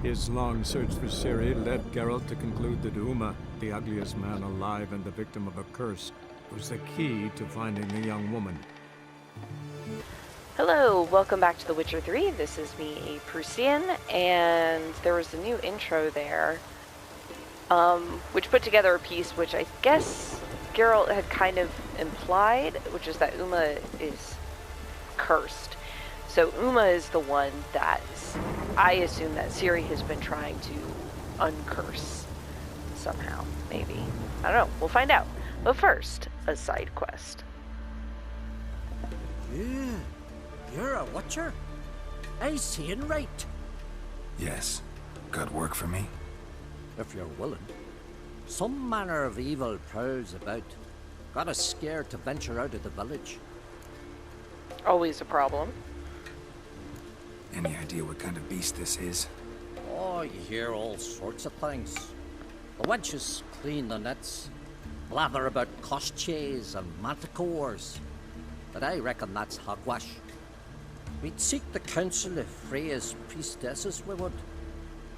His long search for Ciri led Geralt to conclude that Uma, the ugliest man alive and the victim of a curse, was the key to finding the young woman. Hello, welcome back to The Witcher 3. This is me, aproustian, and there was a new intro there, which put together a piece which I guess Geralt had kind of implied, which is that Uma is cursed. So Uma is the one that I assume that Ciri has been trying to uncurse somehow, maybe. I don't know, we'll find out. But first, a side quest. Yeah, you're a Witcher? I seeing right. Yes. Got work for me? If you're willing. Some manner of evil prowls about. Got us scared to venture out of the village. Always a problem. Any idea what kind of beast this is? Oh, you hear all sorts of things. The wenches clean the nets, blather about koshchays and manticores. But I reckon that's hogwash. We'd seek the counsel of Freya's priestesses, we would.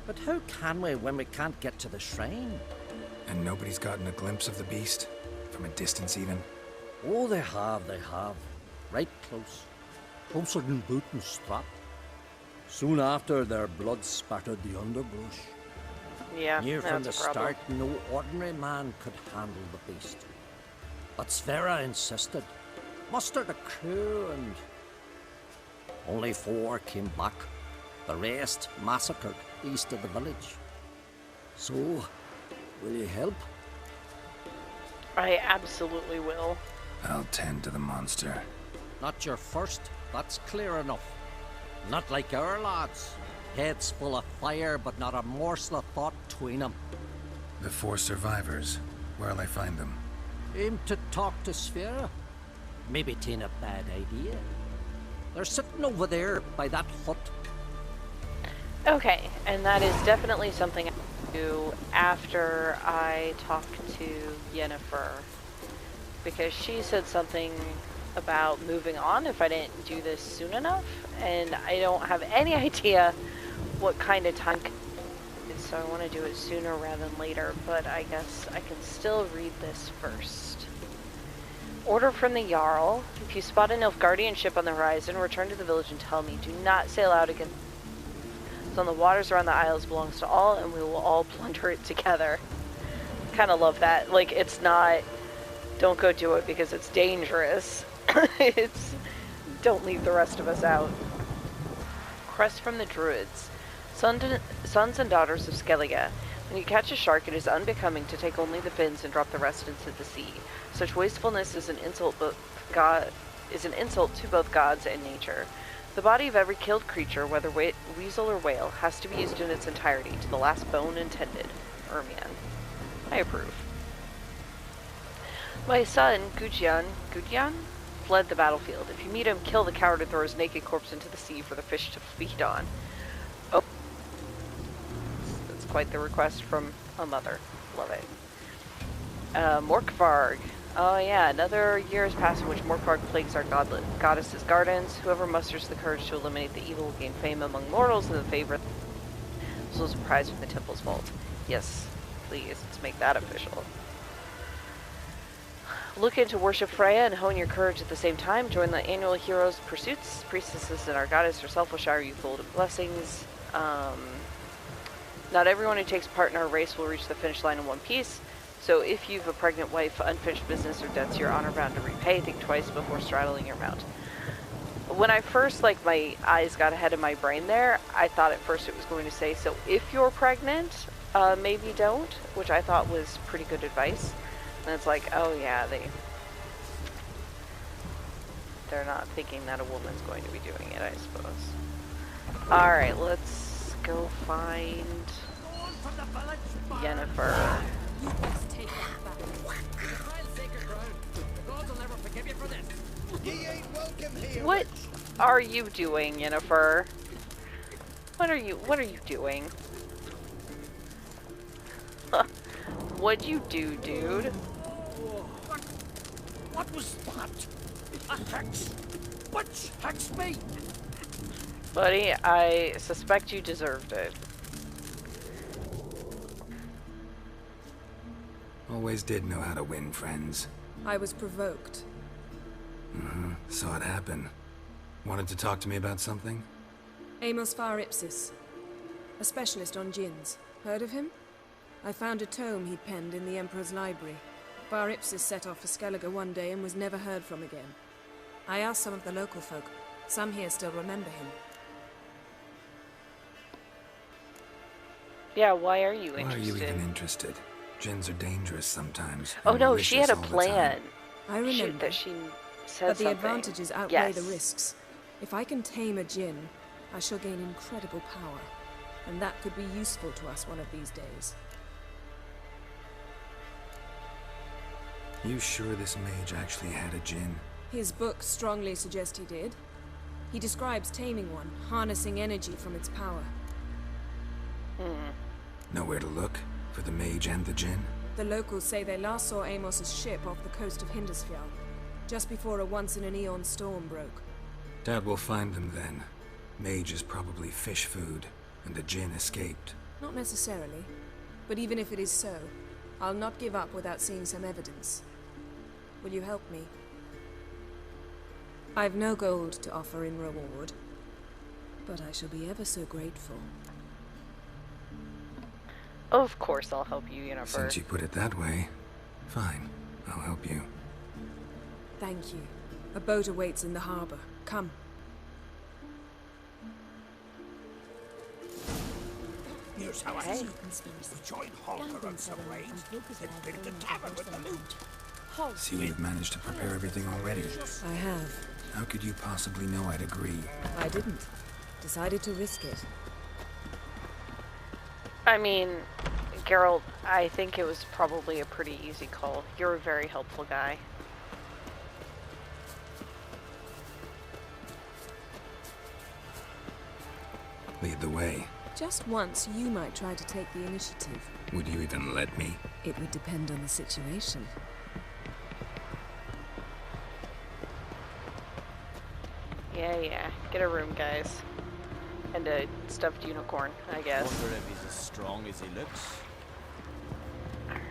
But how can we when we can't get to the shrine? And nobody's gotten a glimpse of the beast? From a distance even? Oh, they have. Right close. Closer than boot and strap. Soon after, their blood spattered the underbrush. Yeah, Near from the that's a problem. start, no ordinary man could handle the beast. But Sverre insisted. Mustered a crew and... only 4 came back. The rest massacred east of the village. So, will you help? I absolutely will. I'll tend to the monster. Not your first, that's clear enough. Not like our lads. Heads full of fire, but not a morsel of thought between them. The 4 survivors. Where'll I find them? Aim to talk to Sverre? Maybe 'tain't a bad idea. They're sitting over there by that hut. Okay, and that is definitely something I do after I talk to Yennifer, because she said something about moving on if I didn't do this soon enough, and I don't have any idea what kind of time, so I want to do it sooner rather than later, but I guess I can still read this first. Order from the Jarl. If you spot an Nilfgaardian ship on the horizon, return to the village and tell me. Do not sail out again. So on the waters around the isles belongs to all, and we will all plunder it together. Kind of love that. Like, it's not, don't go do it because it's dangerous. It's, don't leave the rest of us out. Crest from the Druids. Sons and daughters of Skellige. When you catch a shark, it is unbecoming to take only the fins and drop the rest into the sea. Such wastefulness is an insult to both gods and nature. The body of every killed creature, whether weasel or whale, has to be used in its entirety, to the last bone intended. Ermion. I approve. My son, Gudjon, fled the battlefield. If you meet him, kill the coward who throws his naked corpse into the sea for the fish to feed on. Oh. That's quite the request from a mother. Love it. Morkvarg. Oh yeah, another year has passed in which Morkvarg plagues our goddess's gardens. Whoever musters the courage to eliminate the evil will gain fame among mortals, and the favorite was a prize from the temple's vault. Yes, please, let's make that official. Look into worship Freya and hone your courage at the same time. Join the annual heroes pursuits. Priestesses and our goddess herself will shower you full of blessings. Not everyone who takes part in our race will reach the finish line in one piece. So if you've a pregnant wife, unfinished business, or debts you're honor-bound to repay, think twice before straddling your mount. When I first, like, my eyes got ahead of my brain there, I thought at first it was going to say, so if you're pregnant, maybe don't, which I thought was pretty good advice. And it's like, oh yeah, they're not thinking that a woman's going to be doing it, I suppose. Alright, let's go find Yennifer. You must take that back. You trial sacred ground. The gods will never forgive you for this. Ye ain't welcome here. What are you doing, Yennifer? What are you doing? What'd you do, dude? What was that? A hex? Which hex me? Buddy, I suspect you deserved it. Always did know how to win friends. I was provoked. Saw it happen. Wanted to talk to me about something? Amos Far Ipsis, a specialist on djinns. Heard of him? I found a tome he'd penned in the Emperor's library. Far Ipsis set off for Skellige one day and was never heard from again. I asked some of the local folk. Some here still remember him. Yeah, why are you Why interested? are you even interested? Djinns are dangerous sometimes. Oh and no, she had malicious a all the plan. time. I remember. That she said But the something. advantages outweigh Yes. the risks. If I can tame a djinn, I shall gain incredible power. And that could be useful to us one of these days. You sure this mage actually had a djinn? His books strongly suggest he did. He describes taming one, harnessing energy from its power. Nowhere to look? For the mage and the djinn? The locals say they last saw Amos's ship off the coast of Hindisfjall, just before a once-in-an-eon storm broke. Doubt we'll find them then. Mage is probably fish food, and the djinn escaped. Not necessarily. But even if it is so, I'll not give up without seeing some evidence. Will you help me? I've no gold to offer in reward, but I shall be ever so grateful. Of course I'll help you, Yennifer. Since you put it that way, fine. I'll help you. Thank you. A boat awaits in the harbor. Come. Here's how I Hey. see it. We joined Holger on some raids, then built a tavern with the loot. See, we've managed to prepare everything already. I have. How could you possibly know I'd agree? I didn't. Decided to risk it. I mean, Geralt, I think it was probably a pretty easy call. You're a very helpful guy. Lead the way. Just once, you might try to take the initiative. Would you even let me? It would depend on the situation. Yeah. Get a room, guys. And a stuffed unicorn, I guess. Wonder if he's as strong as he looks. Alright.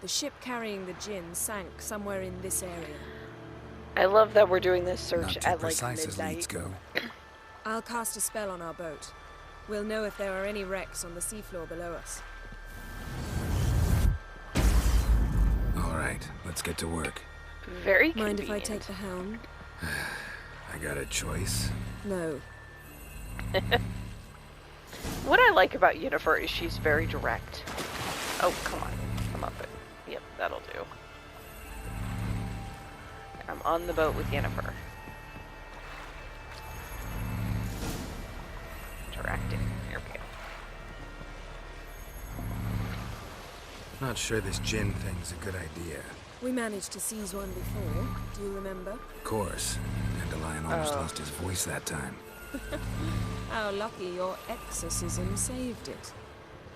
The ship carrying the Djinn sank somewhere in this area. I love that we're doing this Not search too at like precise as leads midnight. go. I'll cast a spell on our boat. We'll know if there are any wrecks on the seafloor below us. All right, let's get to work. Very Mind convenient. if I take the helm? I got a choice. No. What I like about Yennifer is she's very direct. Oh, come on. Come up it. Yep, that'll do. I'm on the boat with Yennifer. Interacting. Here we go. Not sure this djinn thing's a good idea. We managed to seize one before. Do you remember? Of course. Dandelion almost lost his voice that time. How lucky your exorcism saved it.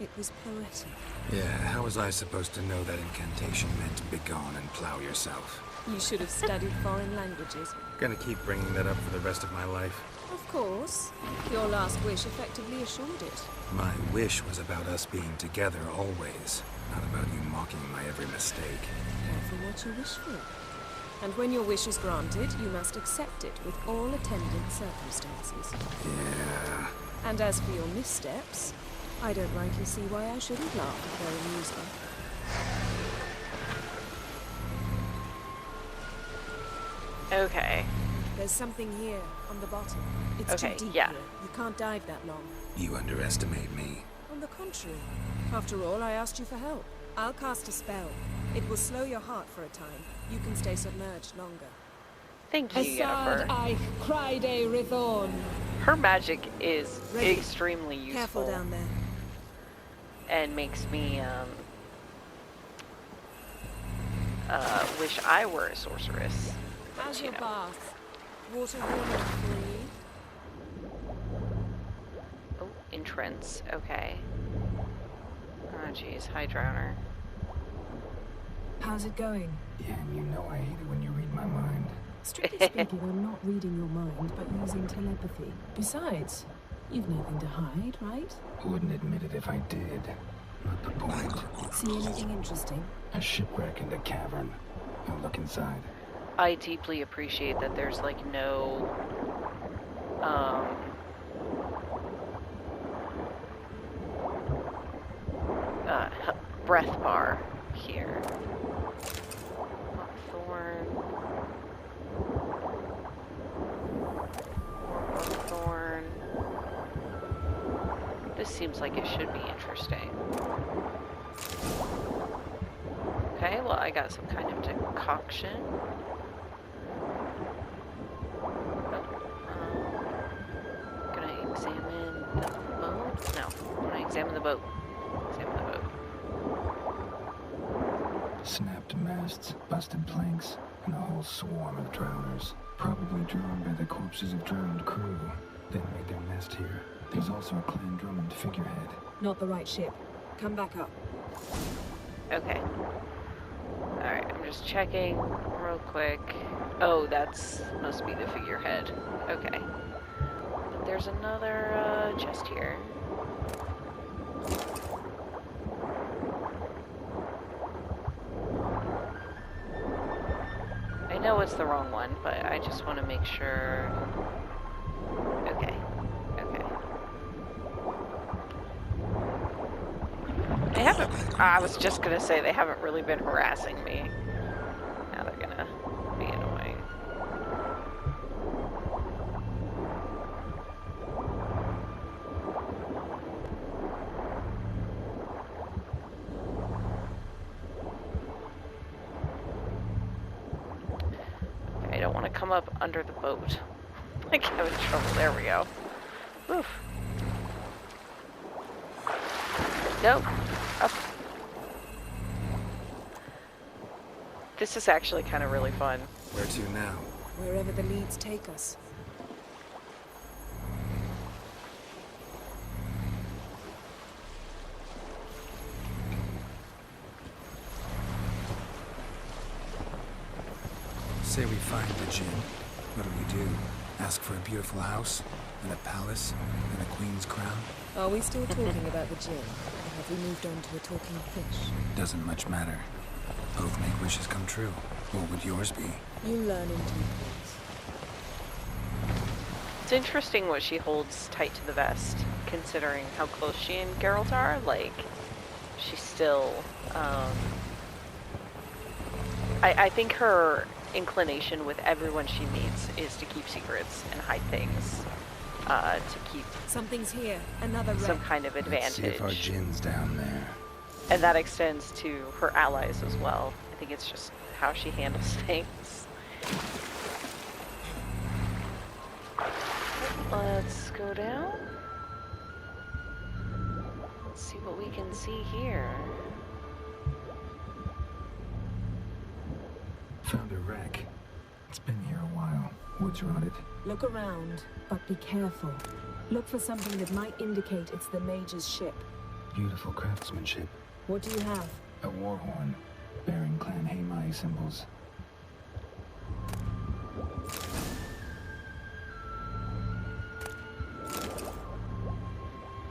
It was poetic. Yeah, how was I supposed to know that incantation meant begone and plow yourself? You should have studied foreign languages. Gonna keep bringing that up for the rest of my life. Of course. Your last wish effectively assured it. My wish was about us being together always, not about you mocking my every mistake. Careful what you wish for. And when your wish is granted, you must accept it with all attendant circumstances. Yeah. And as for your missteps, I don't rightly see why I shouldn't laugh at their amusement. Okay. There's something here, on the bottom. It's Okay, too deep yeah. here. You can't dive that long. You underestimate me. On the contrary. After all, I asked you for help. I'll cast a spell. It will slow your heart for a time. You can stay submerged longer. Thank you, Yennifer. I cried a Rithorn. Her magic is Ready. extremely useful. Careful down there. And makes me, wish I were a sorceress. How's you your know. bath? Water warmer free? Oh, entrance. Okay. Oh, jeez. Hi, Drowner. How's it going? Yeah, and you know I hate it when you read my mind. Strictly speaking, I'm not reading your mind, but using telepathy. Besides, you've nothing to hide, right? Wouldn't admit it if I did. Not the point. See anything interesting? A shipwreck in the cavern. I'll look inside. I deeply appreciate that there's like no breath bar here. Thorn. Thorn. This seems like it should be interesting. Okay, well I got some kind of decoction. Gonna examine the boat? No, I'm gonna examine the boat. Examine the boat. Snapped masts, busted planks, and a whole swarm of drowners. Probably drawn by the corpses of drowned crew. They made their nest here. There's also a Clan Drummond figurehead. Not the right ship. Come back up. Okay. Alright, I'm just checking real quick. Oh, must be the figurehead. Okay. But there's another chest here. I know it's the wrong one, but I just want to make sure. Okay. Okay. They haven't. I was just gonna say they haven't really been harassing me. Now they're gonna be annoying. I don't want to come up under the boat. Like I'm in trouble. There we go. Oof. Nope. Up. This is actually kind of really fun. Where to now? Wherever the leads take us. Say we find the Djinn. What do we do? Ask for a beautiful house, and a palace, and a queen's crown? Are we still talking about the Djinn? Or have we moved on to a talking fish? Doesn't much matter. Both make wishes come true. What would yours be? You learn in due course. It's interesting what she holds tight to the vest, considering how close she and Geralt are. Like, she's still, I think her inclination with everyone she meets is to keep secrets and hide things, to keep Something's here. Another some wreck. kind of Let's see if our advantage. Djinn's down there. And that extends to her allies as well. I think it's just how she handles things. Let's go down. Let's see what we can see here. Found a wreck. It's been here a while. Wood's rotted. Look around, but be careful. Look for something that might indicate it's the mage's ship. Beautiful craftsmanship. What do you have? A war horn, bearing Clan Haimai symbols.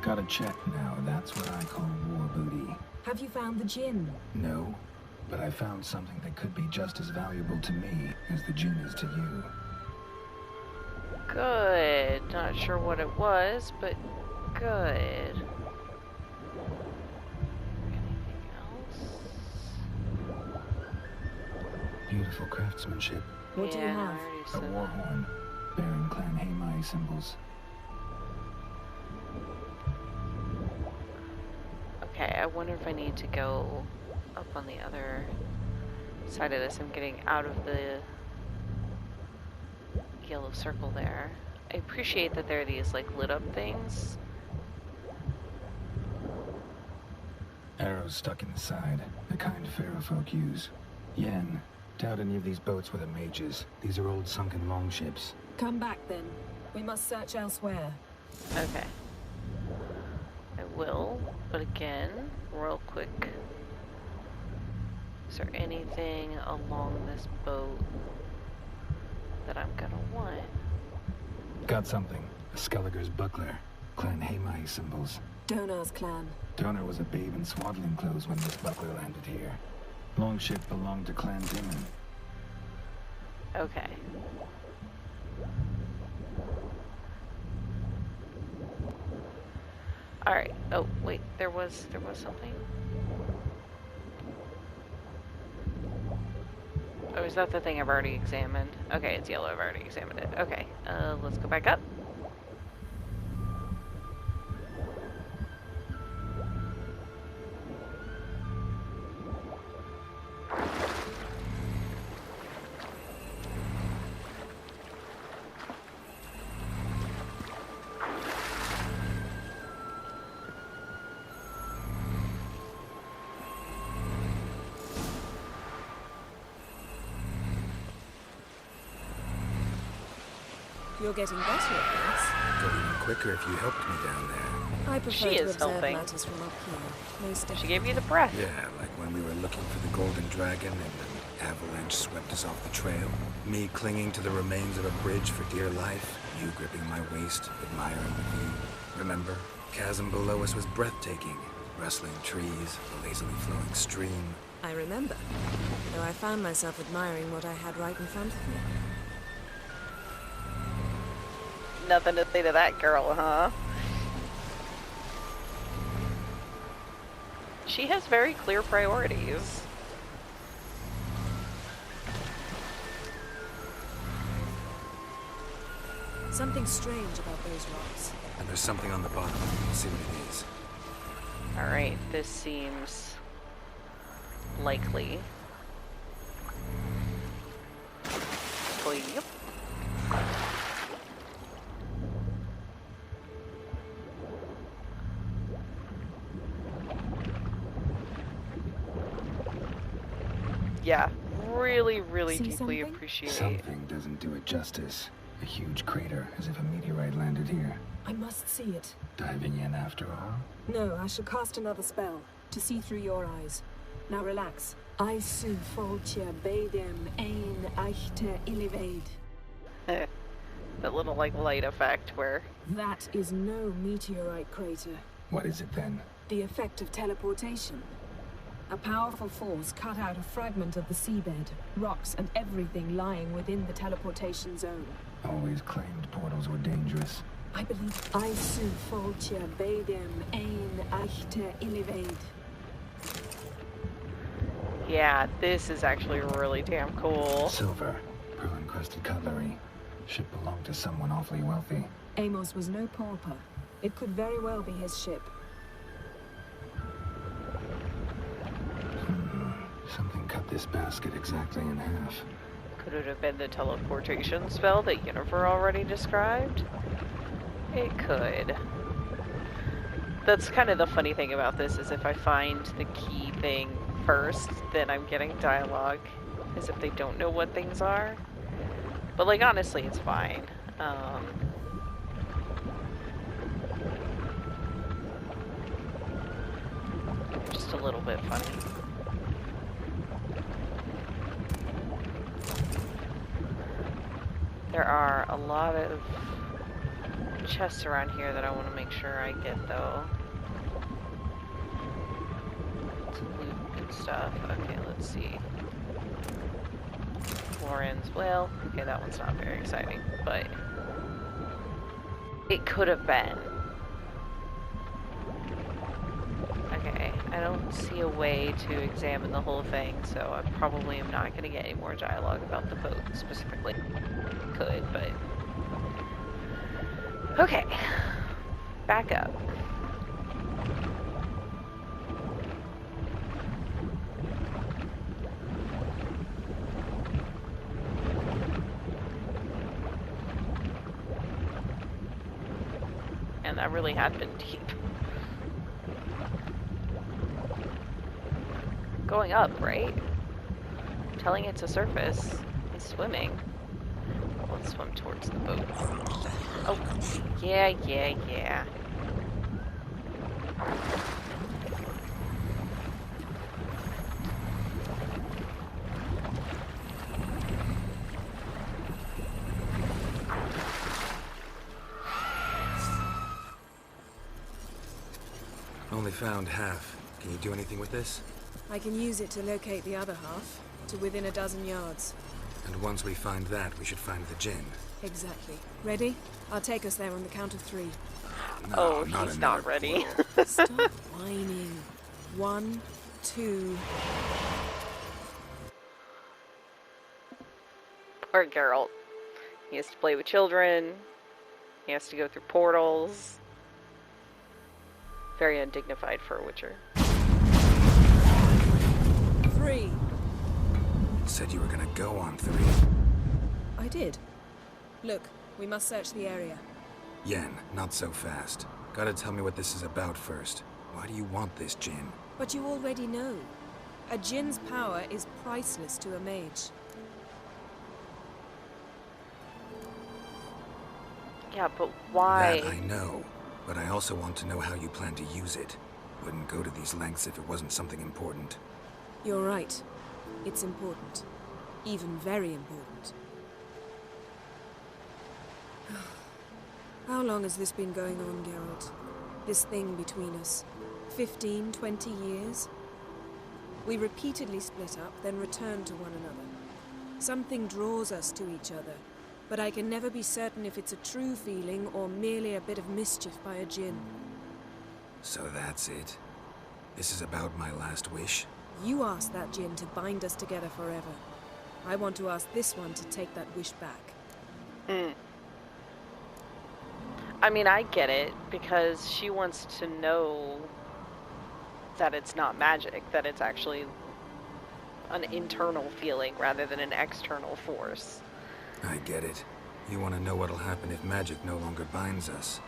Gotta check now. That's what I call war booty. Have you found the Djinn? No, but I found something that could be just as valuable to me as the Djinn is to you. Good. Not sure what it was, but good. Anything else? Beautiful craftsmanship. What do you Yeah, I have? already A said war horn, bearing Clan Haimai symbols. Okay, I wonder if I need to go up on the other side of this. I'm getting out of the yellow circle there. I appreciate that there are these like lit up things. Arrows stuck in the side, the kind pharaoh folk use. Yen, doubt any of these boats were the mages. These are old sunken longships. Come back then. We must search elsewhere. Okay. I will, but again, real quick. Is there anything along this boat that I'm gonna want. Got something. A Skelliger's buckler. Clan Haemai symbols. Donar's clan. Donar was a babe in swaddling clothes when this buckler landed here. Longship belonged to Clan Djinn. Okay. Alright. Oh, wait, there was something? Oh, is that the thing I've already examined? Okay, it's yellow, I've already examined it. Okay, let's go back up. You're getting better at this. Go even quicker if you helped me down there. I prefer She to is observe helping. matters from up here. Most She definitely. gave you the breath. Yeah, like when we were looking for the Golden Dragon and an avalanche swept us off the trail. Me clinging to the remains of a bridge for dear life. You gripping my waist, admiring the view. Remember? Chasm below us was breathtaking. Rustling trees, a lazily flowing stream. I remember. Though I found myself admiring what I had right in front of me. Nothing to say to that girl, huh? She has very clear priorities. Something strange about those rocks. And there's something on the bottom. We'll see what it is. Alright, this seems likely. Yep. Yeah, really See deeply something? appreciate. Something doesn't do it justice. A huge crater, as if a meteorite landed here. I must see it. Diving in after all? No, I shall cast another spell to see through your eyes. Now relax. I su foltja beidem ein eichte iliveid. That little like light effect where That is no meteorite crater. What is it then? The effect of teleportation. A powerful force cut out a fragment of the seabed, rocks and everything lying within the teleportation zone. Always claimed portals were dangerous. I believe I su foltja beidem ein eichte iliveid. yeah, this is actually really damn cool. Silver, pearl-encrusted cutlery. Ship belonged to someone awfully wealthy. Amos was no pauper. It could very well be his ship. Something cut this basket exactly in half. Could it have been the teleportation spell that Yennifer already described? It could. That's kind of the funny thing about this, is if I find the key thing first, then I'm getting dialogue, as if they don't know what things are. But like, honestly, it's fine. Just a little bit funny. There are a lot of chests around here that I want to make sure I get, though. To loot and stuff. Okay, let's see. Florins. Well, okay, that one's not very exciting, but it could have been. Okay, I don't see a way to examine the whole thing, so I probably am not going to get any more dialogue about the boat specifically. Could, but... Okay. Back up. And that really had been deep. Going up, right? Telling it to surface. It's swimming. Let's swim towards the boat. Oh, yeah. found half. Can you do anything with this? I can use it to locate the other half, to within a dozen yards. And once we find that, we should find the Djinn. Exactly. Ready? I'll take us there on the count of 3. No, Oh, not he's another not ready. portal. Stop whining. 1, 2... Poor Geralt. He has to play with children. He has to go through portals. Very undignified for a Witcher. 3. Said you were gonna go on 3. I did. Look, we must search the area. Yen, not so fast. Gotta tell me what this is about first. Why do you want this Djinn? But you already know. A Djinn's power is priceless to a mage. Yeah, but why? That I know, but I also want to know how you plan to use it. Wouldn't go to these lengths if it wasn't something important. You're right. It's important. Even very important. How long has this been going on, Geralt? This thing between us? 15, 20 years? We repeatedly split up, then return to one another. Something draws us to each other, but I can never be certain if it's a true feeling or merely a bit of mischief by a Djinn. So that's it. This is about my last wish. You asked that Djinn to bind us together forever. I want to ask this one to take that wish back. I mean, I get it, because she wants to know that it's not magic, that it's actually an internal feeling rather than an external force. I get it. You want to know what'll happen if magic no longer binds us.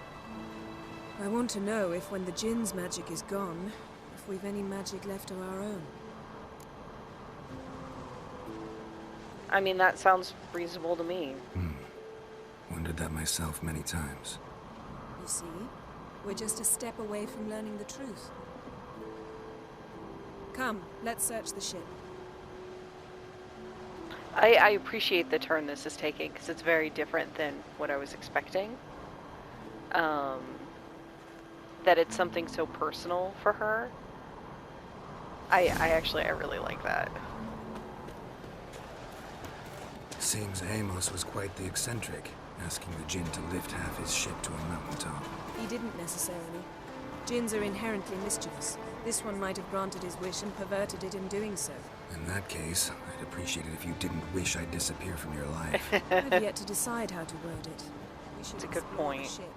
I want to know if when the Djinn's magic is gone, if we've any magic left of our own. I mean, that sounds reasonable to me. Wondered that myself many times. You see, we're just a step away from learning the truth. Come, let's search the ship. I appreciate the turn this is taking, because it's very different than what I was expecting. That it's something so personal for her. I really like that. Seems Amos was quite the eccentric, asking the Djinn to lift half his ship to a mountaintop. He didn't necessarily. Djinns are inherently mischievous. This one might have granted his wish and perverted it in doing so. In that case, I'd appreciate it if you didn't wish I'd disappear from your life. I've yet to decide how to word it. We should It's a good explore the point. ship.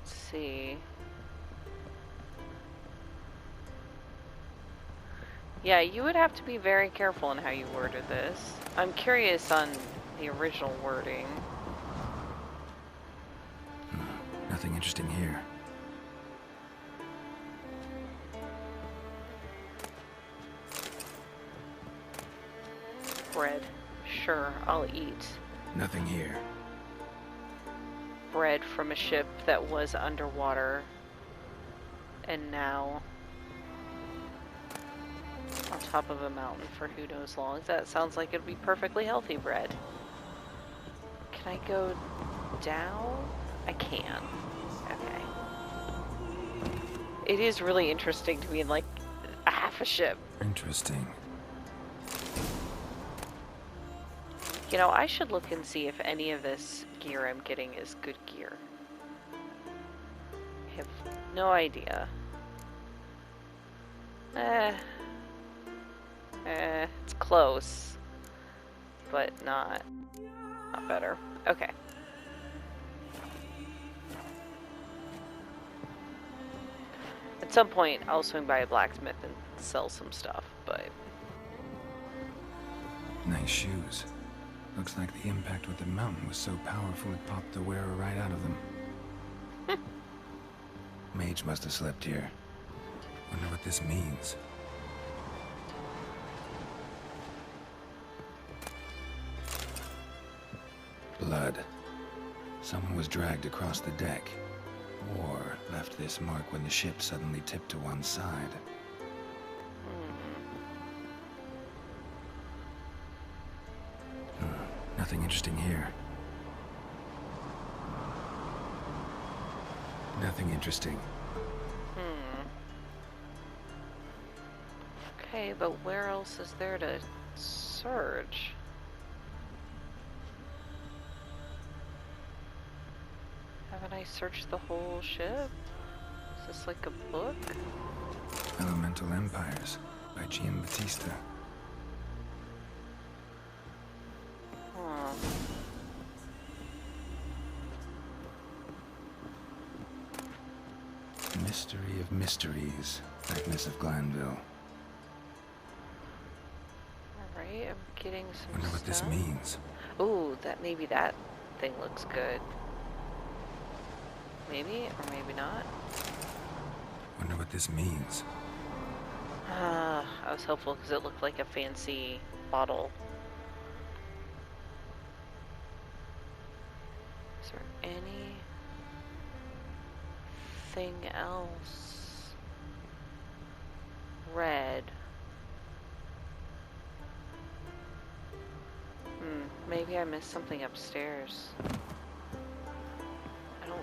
Let's see. Yeah, you would have to be very careful in how you worded this. I'm curious on the original wording. Nothing interesting here. Bread. Sure, I'll eat. Nothing here. Bread from a ship that was underwater and now on top of a mountain for who knows long. That sounds like it'd be perfectly healthy bread. Can I go down? I can. Okay. It is really interesting to be in like a half a ship. Interesting. You know, I should look and see if any of this gear I'm getting is good gear. I have no idea. It's close, but not better. Okay. At some point, I'll swing by a blacksmith and sell some stuff, but... Nice shoes. Looks like the impact with the mountain was so powerful it popped the wearer right out of them. Mage must have slept here. Wonder what this means. Blood. Someone was dragged across the deck. Or left this mark when the ship suddenly tipped to one side. Nothing interesting here. Nothing interesting. Okay, but where else is there to search? Haven't I searched the whole ship? Is this like a book? Elemental Empires by Djinn. Huh. Mystery of Mysteries, Agnes of Glanville. Alright, I'm getting some Wonder what this stuff. means. Ooh, maybe that thing looks good. Maybe, or maybe not. Wonder what this means. I was hopeful because it looked like a fancy bottle. Is there anything else? Red. Maybe I missed something upstairs. I don't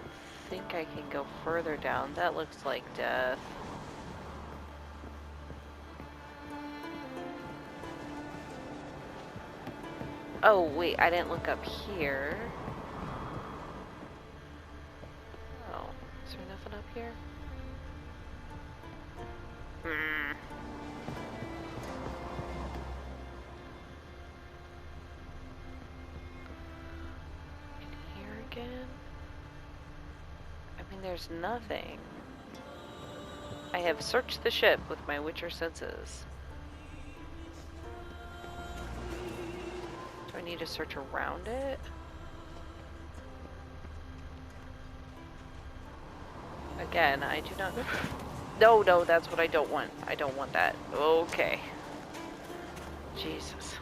think I can go further down. That looks like death. Oh, wait, I didn't look up here. Oh, is there nothing up here? In here again? I mean, there's nothing. I have searched the ship with my Witcher senses. Do I need to search around it? Again, I do not know. No, that's what I don't want. I don't want that. Okay. Jesus.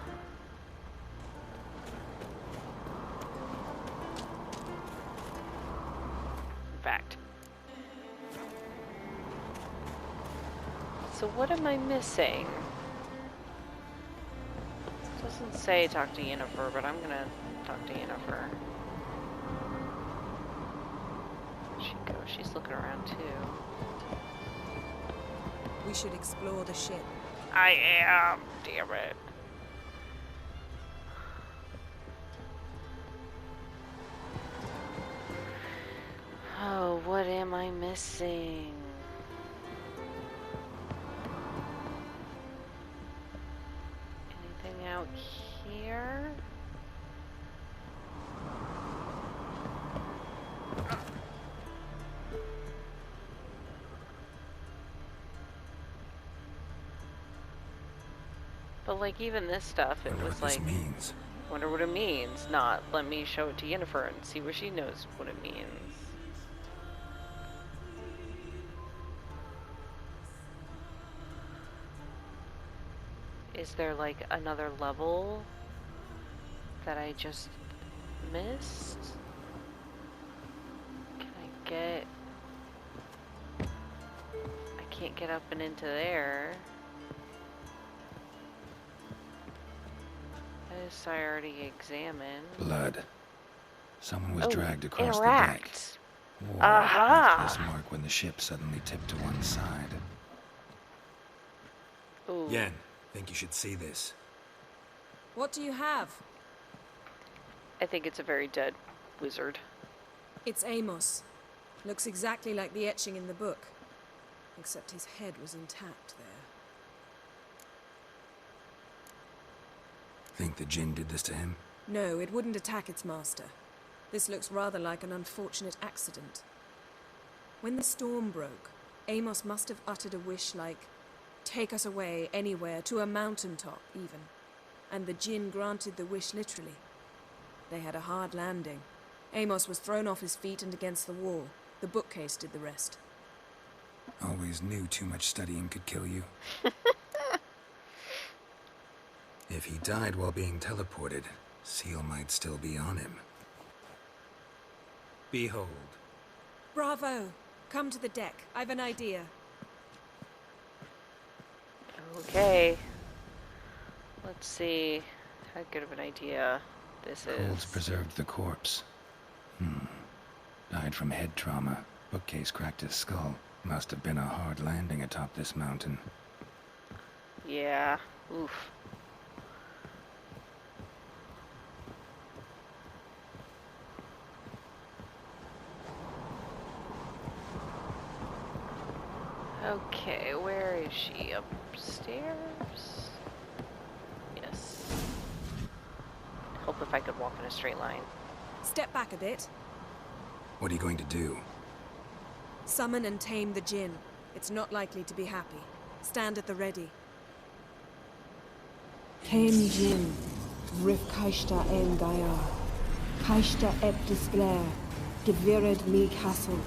Fact. So what am I missing? It doesn't say talk to Yennifer, but I'm gonna talk to Yennifer. Where'd she go? She's looking around too. We should explore the ship. I am. Damn it. Oh, what am I missing? Anything out here? But like even this stuff, it Wonder was what like, this means. wonder what it means. Not let me show it to Yennefer and see what she knows what it means. Is there like another level that I just missed? Can I get... I can't get up and into there. This I already examined. Blood. Someone was Oh, dragged across interact. the deck. War Aha! left this mark when the ship suddenly tipped to one side. Ooh. Yen, think you should see this. What do you have? I think it's a very dead wizard. It's Amos. Looks exactly like the etching in the book. Except his head was intact there. Think the Djinn did this to him? No, it wouldn't attack its master. This looks rather like an unfortunate accident. When the storm broke, Amos must have uttered a wish like, "Take us away, anywhere, to a mountaintop, even." And the Djinn granted the wish literally. They had a hard landing. Amos was thrown off his feet and against the wall. The bookcase did the rest. Always knew too much studying could kill you. If he died while being teleported, Seal might still be on him. Behold. Bravo! Come to the deck. I've an idea. Okay. Let's see how good of an idea this Colds is. preserved the corpse. Died from head trauma. Bookcase cracked his skull. Must have been a hard landing atop this mountain. Yeah. Oof. Okay, where is she? Upstairs? Yes. Hope if I could walk in a straight line. Step back a bit. What are you going to do? Summon and tame the Djinn. It's not likely to be happy. Stand at the ready. Tame Djinn, Rif Kaishta en Gaia, Kaishta et Displair, Gevired me Castle.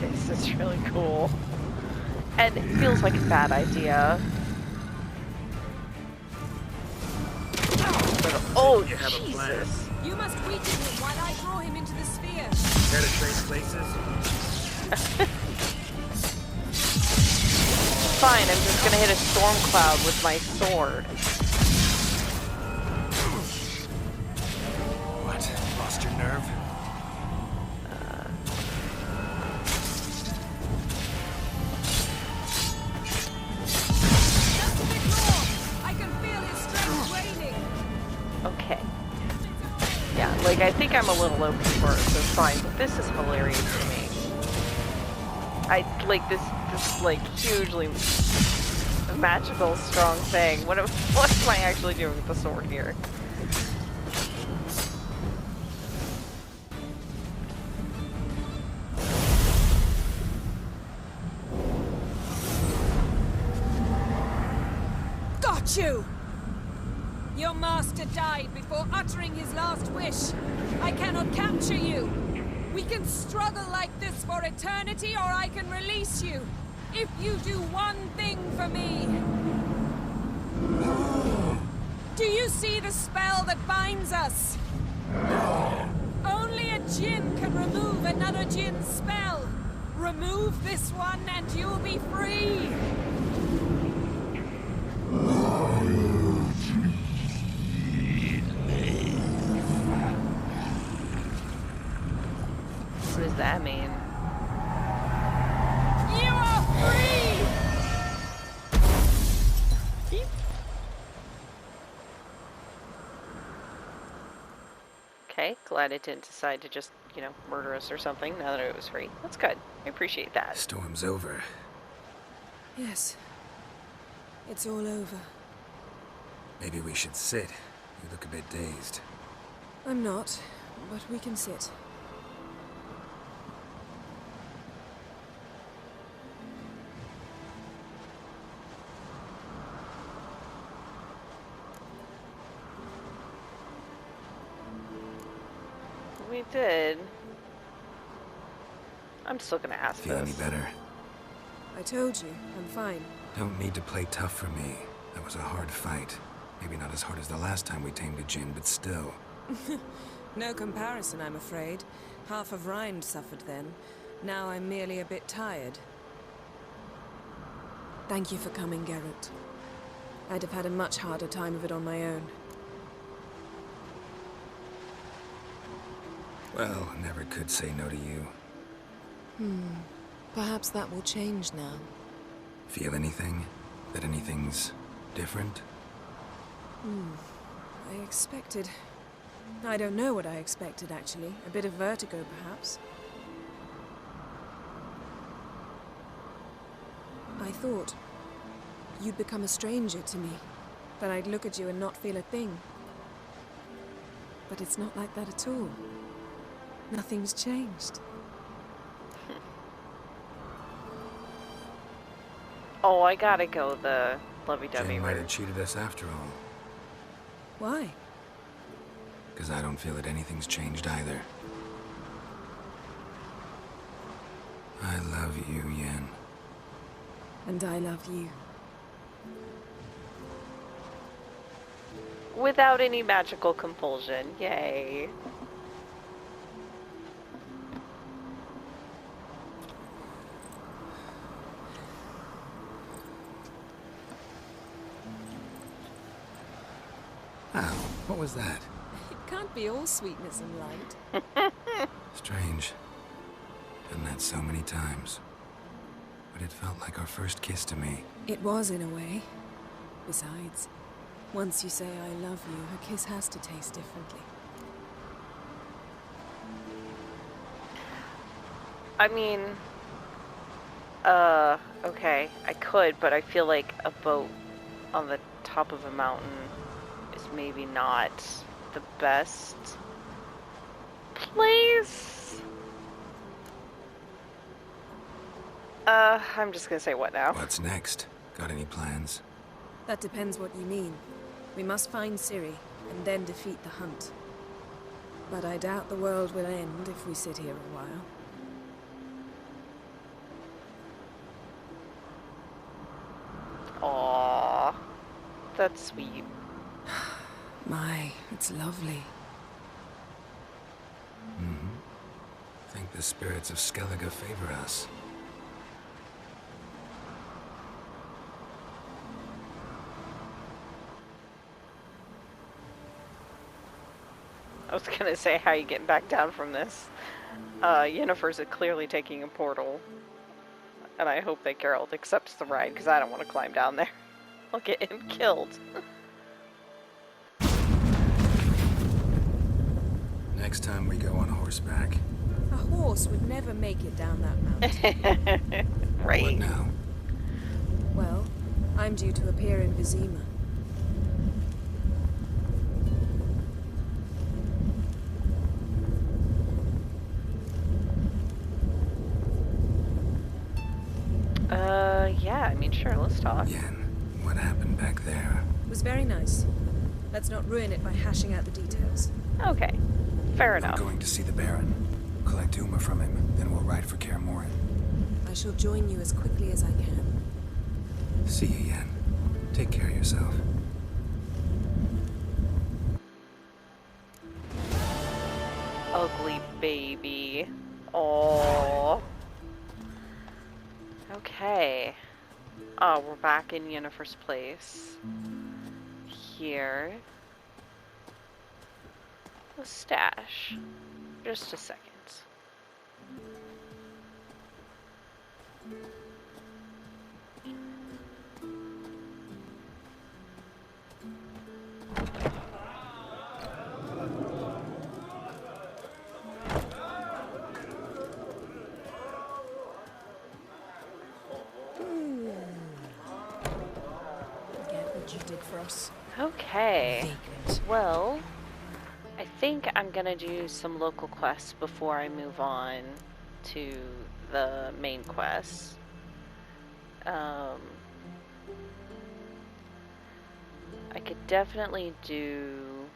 This is really cool. And it feels like a bad idea. Oh, Jesus! You must weaken him while I draw him into the sphere. Care to trade places? Fine, I'm just gonna hit a storm cloud with my sword. What? Lost your nerve? Just a bit more! I can feel his strength waning. Okay. Yeah, like, I think I'm a little open for it, so it's fine, but this is hilarious to me. I, like, this like, hugely magical, strong thing. What am I actually doing with the sword here? Got you! Your master died before uttering his last wish. I cannot capture you. We can struggle like this for eternity, or I can release you. If you do one thing for me. Do you see the spell that binds us? Only a Djinn can remove another Djinn's spell. Remove this one and you'll be free. What does that mean? You are free! Okay, glad it didn't decide to just, you know, murder us or something now that it was free. That's good. I appreciate that. Storm's over. Yes. It's all over. Maybe we should sit. You look a bit dazed. I'm not, but we can sit. We did. I'm still gonna ask Feel this. any better? I told you, I'm fine. Don't need to play tough for me. That was a hard fight. Maybe not as hard as the last time we tamed a Djinn, but still. No comparison, I'm afraid. Half of Rind suffered then. Now I'm merely a bit tired. Thank you for coming, Geralt. I'd have had a much harder time of it on my own. Well, never could say no to you. Perhaps that will change now. Feel anything? That anything's different? I expected... I don't know what I expected, actually. A bit of vertigo, perhaps. I thought you'd become a stranger to me. That I'd look at you and not feel a thing. But it's not like that at all. Nothing's changed. Oh, I gotta go the lovey-dovey Djinn might route. have cheated us after all. Why? Because I don't feel that anything's changed either. I love you, Yen. And I love you. Without any magical compulsion. Yay. was that? It can't be all sweetness and light. Strange. Done that so many times. But it felt like our first kiss to me. It was, in a way. Besides, once you say I love you, a kiss has to taste differently. I mean, okay, I could, but I feel like a boat on the top of a mountain is maybe not the best place. I'm just gonna say what now? What's next? Got any plans? That depends what you mean. We must find Ciri, and then defeat the hunt. But I doubt the world will end if we sit here a while. Aww, that's sweet. My, it's lovely. Think the spirits of Skellige favor us. I was gonna say, how are you getting back down from this? Yennefer's clearly taking a portal. And I hope that Geralt accepts the ride, because I don't want to climb down there. I'll get him killed. Next time we go on horseback. A horse would never make it down that mountain. Right. What now? Well, I'm due to appear in Vizima. Yeah, I mean, sure, let's talk. Yen, what happened back there? It was very nice. Let's not ruin it by hashing out the details. Okay, fair I'm enough. going to see the Baron. Collect Uma from him, then we'll ride for Kaer Morhen. I shall join you as quickly as I can. See you, Yen. Take care of yourself. Ugly baby. Aww. Okay. Oh, we're back in Yennefer's place. Here. The stash. Just a second. You did for us. Okay. Well, I think I'm gonna do some local quests before I move on to the main quest. I could definitely do...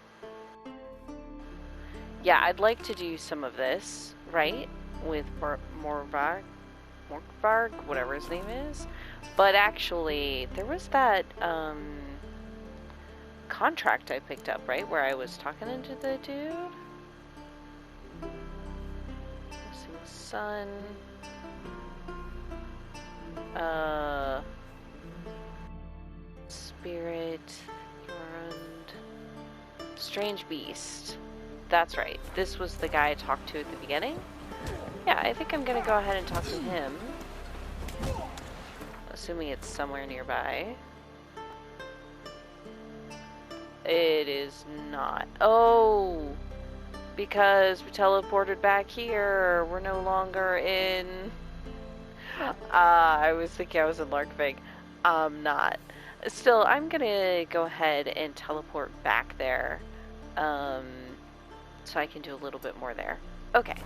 Yeah, I'd like to do some of this, right? With Morvarg, whatever his name is. But actually, there was that, contract I picked up, right? Where I was talking into the dude. Missing Sun. Spirit. Strange Beast. That's right. This was the guy I talked to at the beginning. Yeah, I think I'm gonna go ahead and talk to him. Assuming it's somewhere nearby. It is not. Oh! Because we teleported back here. We're no longer in... I was thinking I was in Larkvik. I'm not. Still, I'm gonna go ahead and teleport back there. So I can do a little bit more there. Okay.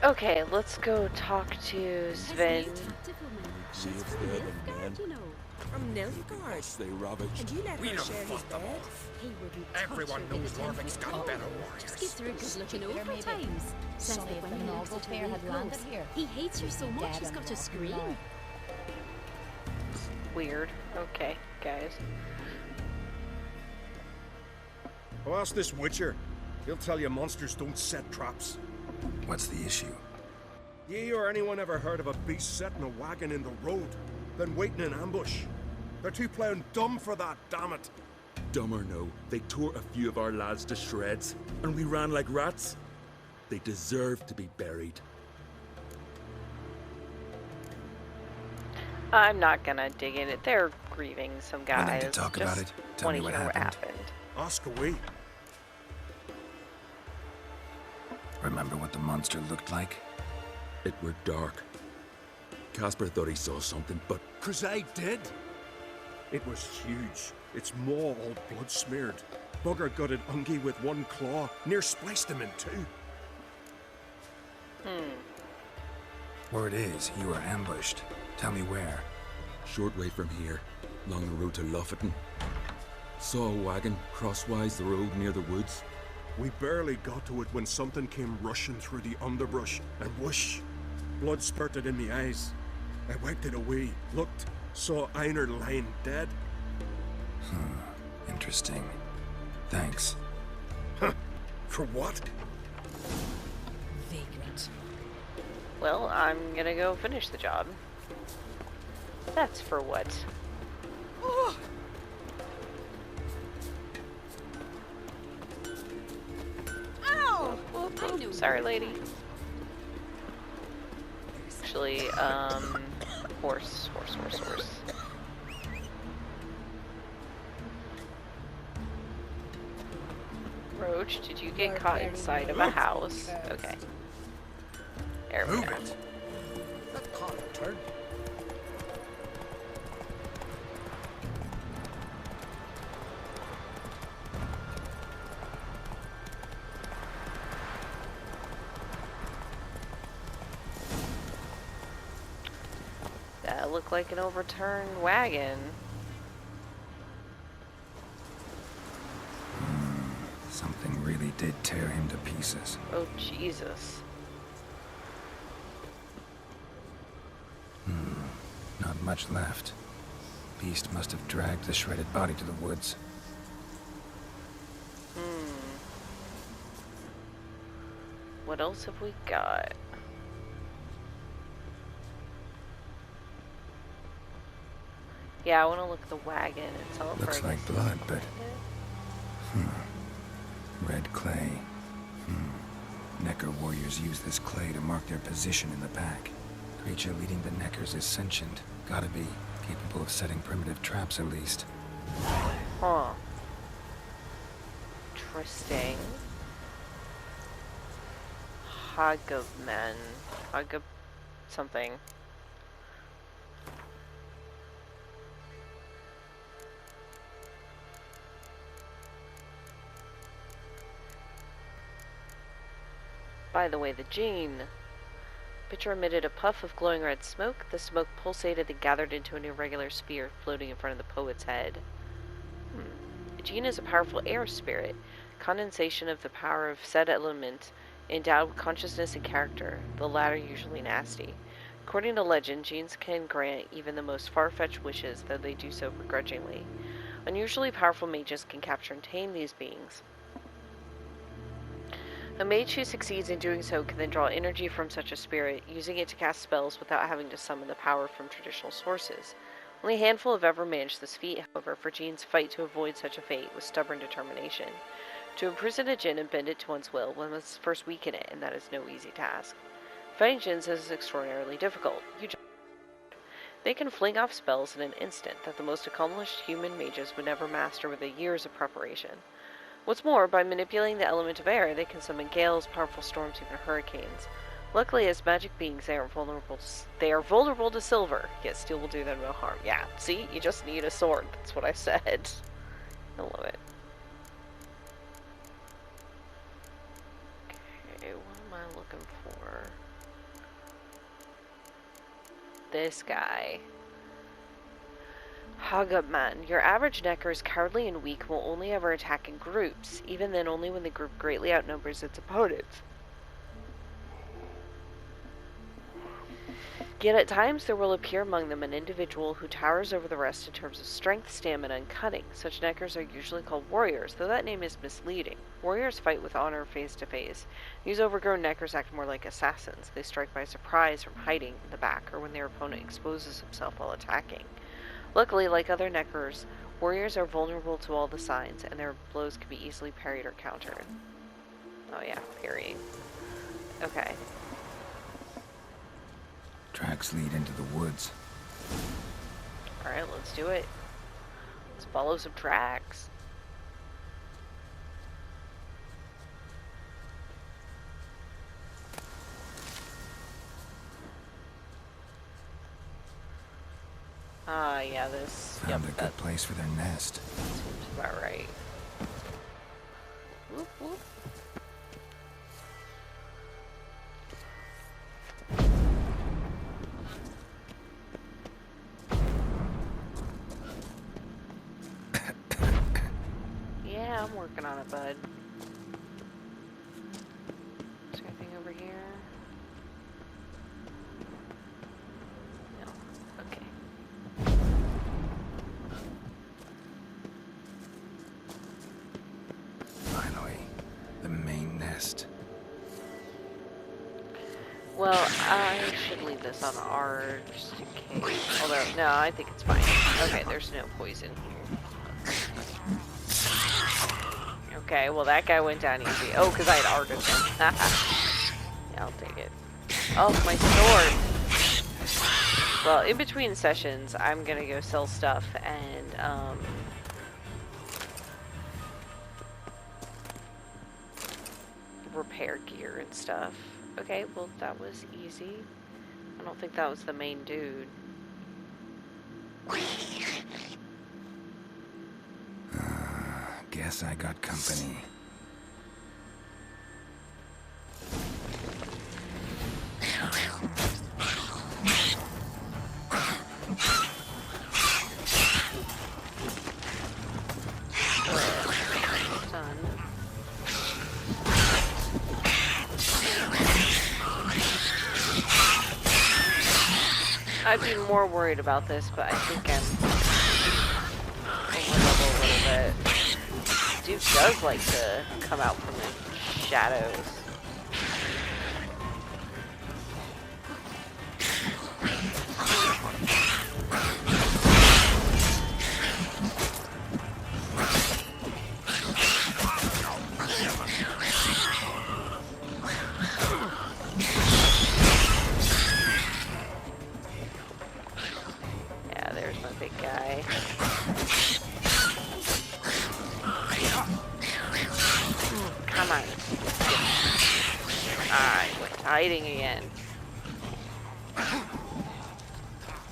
Okay, let's go talk to Sven. From Nilfgaard. They rubbish. And you let her share his bed? Everyone knows Warwick's got better warriors. Just get through good looking over times. Says that when he looks at her had landed here. He hates her so much he's got to scream. Weird. Okay, guys. Well, ask this Witcher. He'll tell you monsters don't set traps. What's the issue? Ye or anyone ever heard of a beast setting a wagon in the road, then waiting in ambush? They're too plowing dumb for that, damn it. Dumb or no, they tore a few of our lads to shreds, and we ran like rats. They deserve to be buried. I'm not gonna dig in it. They're grieving some guys. Willing to talk about it? Tell me what happened. Ask away. Remember what the monster looked like? It were dark. Casper thought he saw something, but... 'Cause I did. It was huge. Its maw all blood smeared. Bugger gutted Ungie with one claw, near spliced him in two. Word is, you were ambushed. Tell me where. Short way from here, along the road to Lofferton. Saw a wagon crosswise the road near the woods. We barely got to it when something came rushing through the underbrush, and whoosh! Blood spurted in me eyes. I wiped it away, looked, saw Einar lying dead. Interesting. Thanks. Huh? For what? Vagrant. Well, I'm gonna go finish the job. That's for what? Oh. Ow! Whoop. Sorry, lady. Actually, horse. Roach, did you get caught inside of a house? Okay. There we go. That caught a turn. That looked like an overturned wagon. Something really did tear him to pieces. Oh, Jesus. Not much left. Beast must have dragged the shredded body to the woods. What else have we got? Yeah, I want to look at the wagon itself. Looks like blood, but... Red clay. Necker warriors use this clay to mark their position in the pack. Creature leading the Neckers is sentient. Gotta be. Capable of setting primitive traps, at least. Huh. Interesting. Hagabmen. Hagab... something. By the way, the Djinn. Pitcher emitted a puff of glowing red smoke. The smoke pulsated and gathered into an irregular sphere floating in front of the poet's head. A Djinn is a powerful air spirit, condensation of the power of said element, endowed with consciousness and character, the latter usually nasty. According to legend, Djinns can grant even the most far-fetched wishes, though they do so begrudgingly. Unusually powerful mages can capture and tame these beings. A mage who succeeds in doing so can then draw energy from such a spirit, using it to cast spells without having to summon the power from traditional sources. Only a handful have ever managed this feat, however, for Djinns fight to avoid such a fate with stubborn determination. To imprison a Djinn and bend it to one's will, one must first weaken it, and that is no easy task. Fighting Djinns is extraordinarily difficult. They can fling off spells in an instant that the most accomplished human mages would never master with years of preparation. What's more, by manipulating the element of air, they can summon gales, powerful storms, even hurricanes. Luckily, as magic beings, they are vulnerable to silver, yet steel will do them no harm. Yeah, see? You just need a sword. That's what I said. I love it. Okay, what am I looking for? This guy. Hagabman. Your average Necker is cowardly and weak, will only ever attack in groups, even then only when the group greatly outnumbers its opponents. Yet at times there will appear among them an individual who towers over the rest in terms of strength, stamina, and cunning. Such Neckers are usually called warriors, though that name is misleading. Warriors fight with honor face to face. These overgrown Neckers act more like assassins. They strike by surprise from hiding in the back or when their opponent exposes himself while attacking. Luckily, like other Neckers, warriors are vulnerable to all the signs, and their blows can be easily parried or countered. Oh yeah, parrying. Okay. Tracks lead into the woods. Alright, let's do it. Let's follow some tracks. Ah, yeah, this... Found a good place for their nest. Seems about right. Whoop, whoop. Yeah, I'm working on it, bud. Is there anything over here? No. Okay. Finally, the main nest. Well, I should leave this on R just in case. Although, no, I think it's fine. Okay, there's no poison here. Okay, well that guy went down easy. Oh, because I had artisan. Yeah, I'll take it. Oh, my sword! Well, in between sessions, I'm gonna go sell stuff and, repair gear and stuff. Okay, well that was easy. I don't think that was the main dude. Guess I got company. Done. I'd be more worried about this, but I think I'm over level a little bit. Dude does like to come out from the shadows. Yeah, there's my big guy. Come on. Alright, hiding again.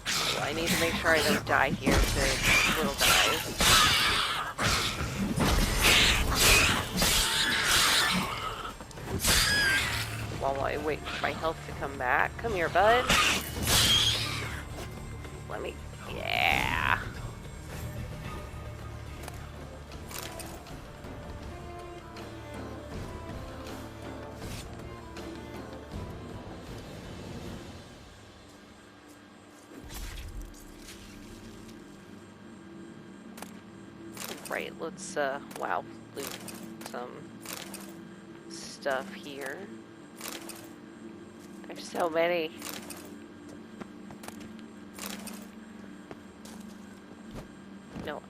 So I need to make sure I don't die here to little guys. While I wait for my health to come back. Come here, bud. Let me... Yeah. Right, let's, wow, loot some stuff here. There's so many. No,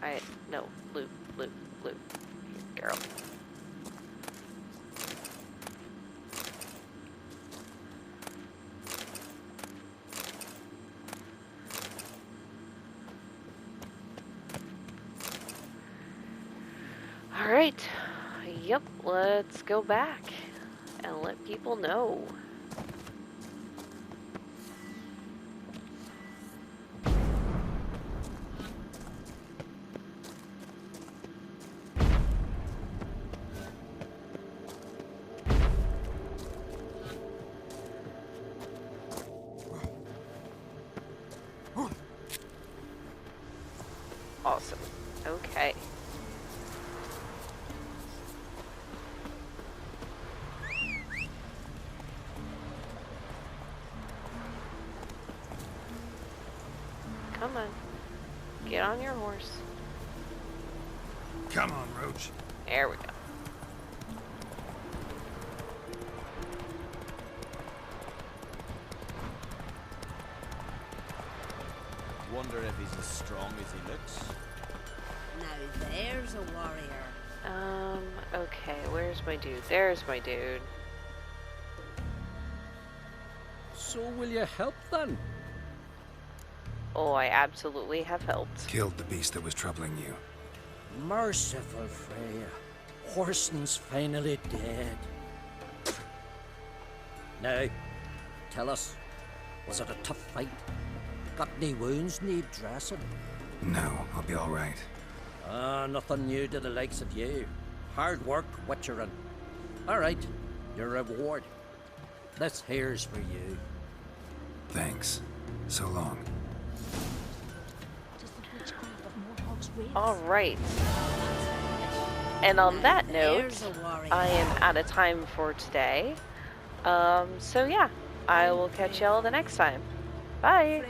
no, loot, loot, loot. Here, girl. Alright, yep, let's go back and let people know. Awesome, okay. Come on. Get on your horse. Come on, Roach. There we go. wonder if he's as strong as he looks. Now there's a warrior. Okay, where's my dude? There's my dude. So will you help then? Oh, I absolutely have helped. Killed the beast that was troubling you. Merciful Freya. Horson's finally dead. Now, tell us, was it a tough fight? Got any wounds need dressing? No, I'll be all right. Nothing new to the likes of you. Hard work, witcherin'. All right, your reward. This here's for you. Thanks. So long. All right. And on that note, I am out of time for today. So yeah, I will catch y'all the next time. Bye.